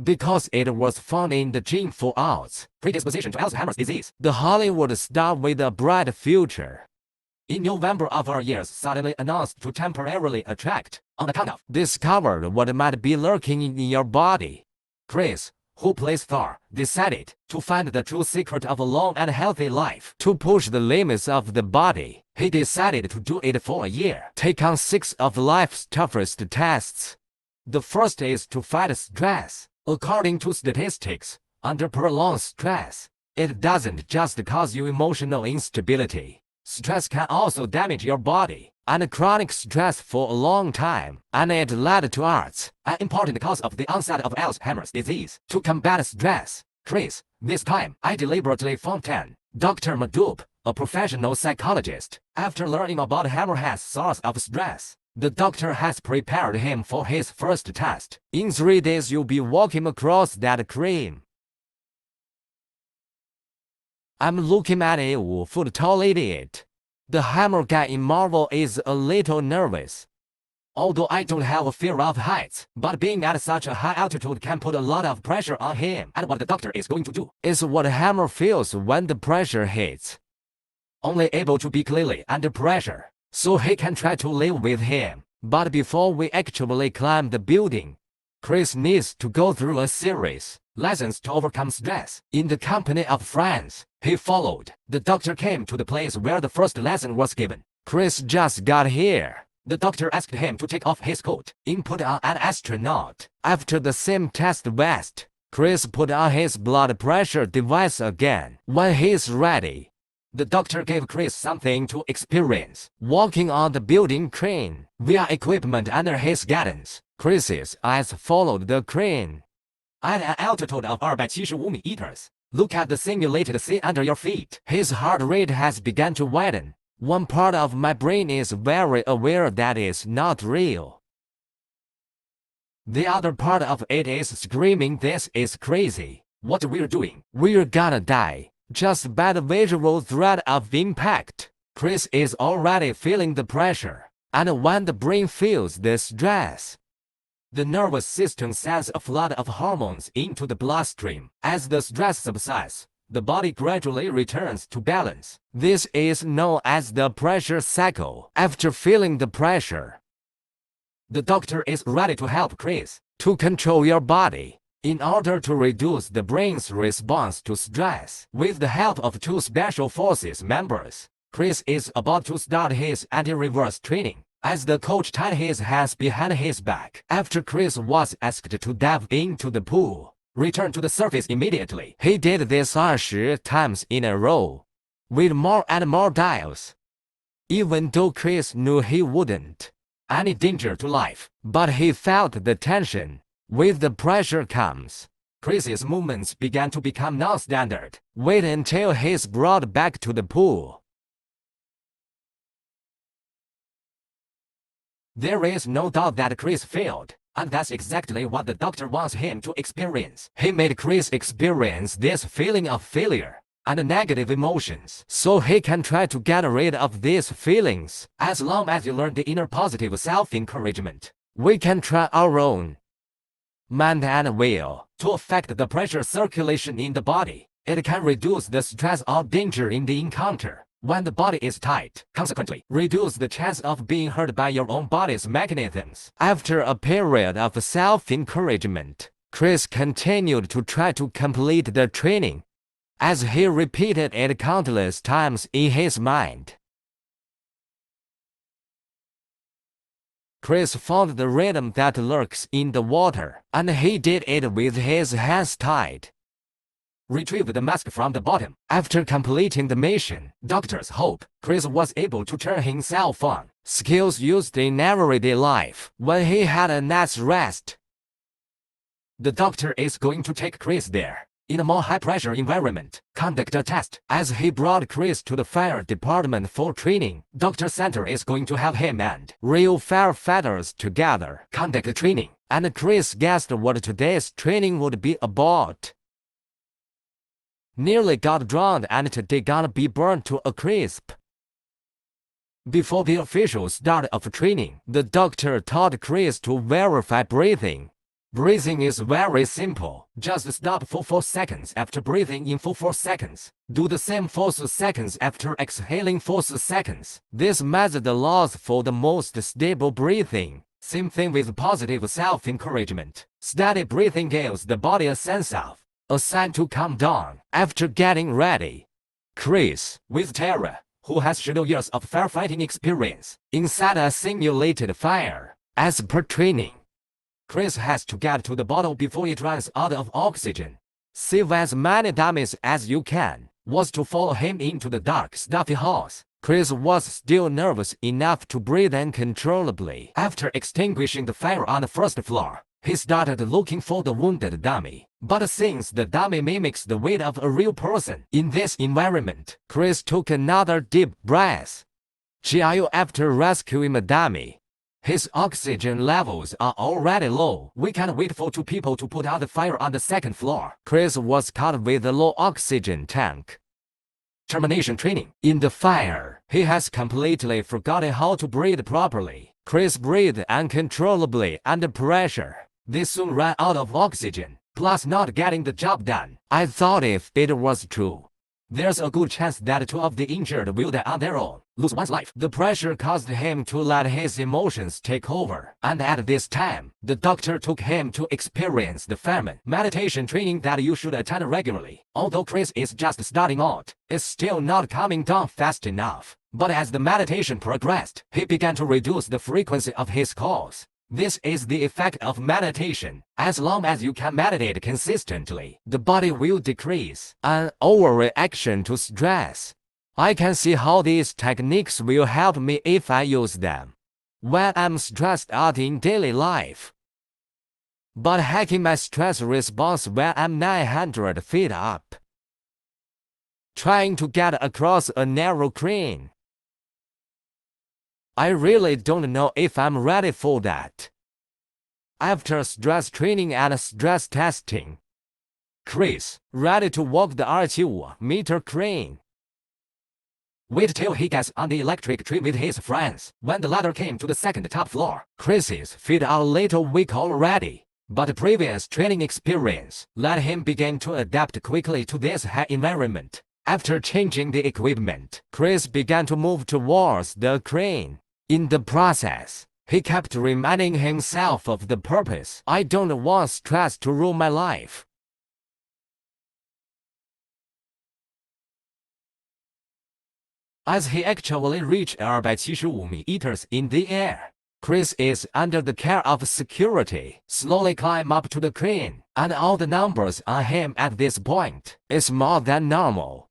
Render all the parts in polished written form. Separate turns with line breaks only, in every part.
because it was found in the gene for Alzheimer's predisposition to Alzheimer's disease. The Hollywood star with a bright future, in November of our years, suddenly announced to temporarily attract, on account of, discovered what might be lurking in your body. Chris, who plays Thor, decided to find the true secret of a long and healthy life. To push the limits of the body, he decided to do it for a year. Take on 6 of life's toughest tests. The first is to fight stress. According to statistics, under prolonged stress, it doesn't just cause you emotional instability. Stress can also damage your body, and chronic stress for a long time, and it led to Alzheimer's, an important cause of the onset of Alzheimer's disease. To combat stress, Chris, this time, I deliberately found Dr. Madoop, a professional psychologist. After learning about Hammerhead's source of stress, the doctor has prepared him for his first test. In 3 days you'll be walking across that cream. I'm looking at a 4-foot-tall idiot. The hammer guy in Marvel is a little nervous. Although I don't have a fear of heights, but being at such a high altitude can put a lot of pressure on him. And what the doctor is going to do is what Hammer feels when the pressure hits. Only able to be clearly under pressure, so he can try to live with him. But before we actually climb the building, Chris needs to go through a series lessons to overcome stress. In the company of friends he followed, the doctor came to the place where the first lesson was given. Chris just got here. The doctor asked him to take off his coat, input on an astronaut. After the same test vest, Chris put on his blood pressure device again. When he's ready, the doctor gave Chris something to experience. Walking on the building crane, via equipment under his guidance, Chris's eyes followed the crane. At an altitude of 275 meters, look at the simulated sea under your feet. His heart rate has begun to widen. One part of my brain is very aware that it's not real. The other part of it is screaming, this is crazy. What we're doing? We're gonna die, just by the visual threat of impact. Chris is already feeling the pressure, and when the brain feels the stress, the nervous system sends a flood of hormones into the bloodstream. As the stress subsides, the body gradually returns to balance. This is known as the pressure cycle. After feeling the pressure, the doctor is ready to help Chris to control your body in order to reduce the brain's response to stress. With the help of 2 Special Forces members, Chris is about to start his anti-reverse training. As the coach tied his hands behind his back, after Chris was asked to dive into the pool, return to the surface immediately. He did this 20 times in a row, with more and more dives. Even though Chris knew he wouldn't any danger to life, but he felt the tension. With the pressure comes, Chris's movements began to become non-standard. Wait until he's brought back to the pool. There is no doubt that Chris failed, and that's exactly what the doctor wants him to experience. He made Chris experience this feeling of failure and negative emotions, so he can try to get rid of these feelings. As long as you learn the inner positive self-encouragement, we can try our own mind and will to affect the pressure circulation in the body. It can reduce the stress or danger in the encounter when the body is tight, consequently, reduce the chance of being hurt by your own body's mechanisms. After a period of self-encouragement, Chris continued to try to complete the training, as he repeated it countless times in his mind. Chris found the rhythm that lurks in the water, and he did it with his hands tied. Retrieve the mask from the bottom. After completing the mission, doctors hope Chris was able to turn himself on, skills used in everyday life, when he had a night's rest. The doctor is going to take Chris there, in a more high-pressure environment, conduct a test. As he brought Chris to the fire department for training, Dr. Center is going to have him and real firefighters together conduct the training, and Chris guessed what today's training would be about. Nearly got drowned and today gonna be burned to a crisp. Before the official start of training, the doctor taught Chris to verify breathing. Breathing is very simple. Just stop for 4 seconds after breathing in for 4 seconds. Do the same 4 seconds after exhaling 4 seconds. This method allows for the most stable breathing. Same thing with positive self-encouragement. Steady breathing gives the body a sense of a sign to calm down. After getting ready, Chris, with Tara, who has several years of firefighting experience, inside a simulated fire. As per training, Chris has to get to the bottle before it runs out of oxygen. Save as many dummies as you can. Was to follow him into the dark, stuffy house. Chris was still nervous enough to breathe uncontrollably. After extinguishing the fire on the first floor, he started looking for the wounded dummy. But since the dummy mimics the weight of a real person in this environment, Chris took another deep breath. After rescuing the dummy, his oxygen levels are already low. We can't wait for 2 people to put out the fire on the second floor. Chris was caught with a low oxygen tank. Termination training. In the fire, he has completely forgotten how to breathe properly. Chris breathed uncontrollably under pressure. They soon ran out of oxygen, plus not getting the job done. I thought if it was true, there's a good chance that 2 of the injured will die on their own, lose one's life. The pressure caused him to let his emotions take over, and at this time, the doctor took him to experience the fireman meditation training that you should attend regularly. Although Chris is just starting out, it's still not coming down fast enough. But as the meditation progressed, he began to reduce the frequency of his calls. This is the effect of meditation. As long as you can meditate consistently, the body will decrease an overreaction to stress. I can see how these techniques will help me if I use them when I'm stressed out in daily life. But hacking my stress response when I'm 900 feet up, trying to get across a narrow crane, I really don't know if I'm ready for that. After stress training and stress testing, Chris, ready to walk the 25-meter crane. Wait till he gets on the electric tree with his friends. When the ladder came to the second top floor, Chris's feet are a little weak already. But previous training experience let him begin to adapt quickly to this high environment. After changing the equipment, Chris began to move towards the crane. In the process, he kept reminding himself of the purpose. I don't want stress to rule my life. As he actually reached 275 meters in the air, Chris is under the care of security, slowly climb up to the crane, and all the numbers on him at this point is more than normal.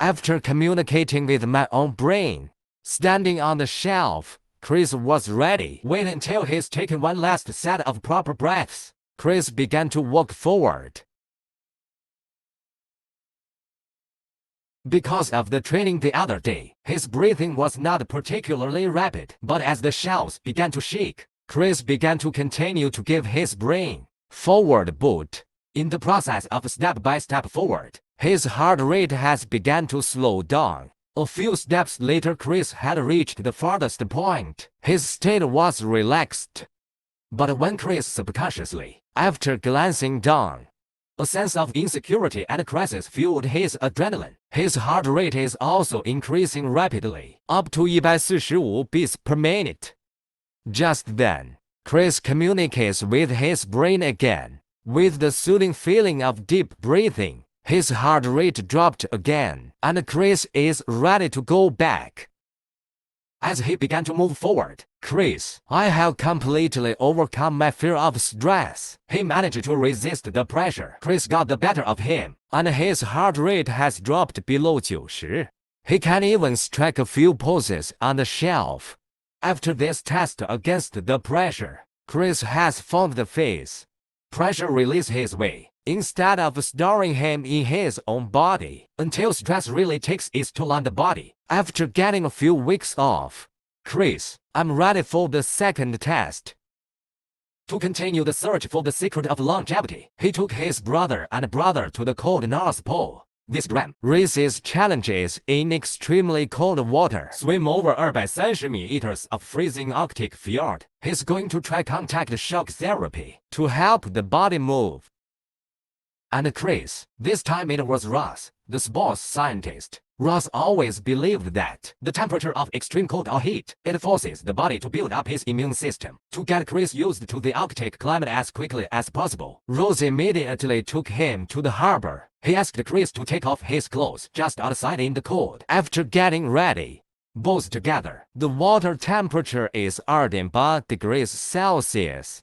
After communicating with my own brain, standing on the shelf, Chris was ready. Wait until he's taken one last set of proper breaths. Chris began to walk forward. Because of the training the other day, his breathing was not particularly rapid. But as the shelves began to shake, Chris began to continue to give his brain forward boot. In the process of step-by-step forward, his heart rate has begun to slow down. A few steps later, Chris had reached the farthest point. His state was relaxed. But when Chris subconsciously, after glancing down, a sense of insecurity and crisis fueled his adrenaline. His heart rate is also increasing rapidly, up to 145 beats per minute. Just then, Chris communicates with his brain again. With the soothing feeling of deep breathing, his heart rate dropped again, and Chris is ready to go back. As he began to move forward, I have completely overcome my fear of stress. He managed to resist the pressure. Chris got the better of him, and his heart rate has dropped below 90. He can even strike a few poses on the shelf. After this test against the pressure, Chris has found the phase. Pressure release his way, instead of storing him in his own body, until stress really takes its toll on the body. After getting a few weeks off, I'm ready for the second test. To continue the search for the secret of longevity, he took his brother to the cold North Pole. This dram races challenges in extremely cold water. Swim over 230 meters of freezing Arctic fjord. He's going to try contact shock therapy to help the body move. And Chris, this time it was Ross, the sports scientist. Ross always believed that the temperature of extreme cold or heat, it forces the body to build up his immune system. To get Chris used to the Arctic climate as quickly as possible, Ross immediately took him to the harbor. He asked Chris to take off his clothes just outside in the cold. After getting ready, both together, the water temperature is 2 degrees Celsius.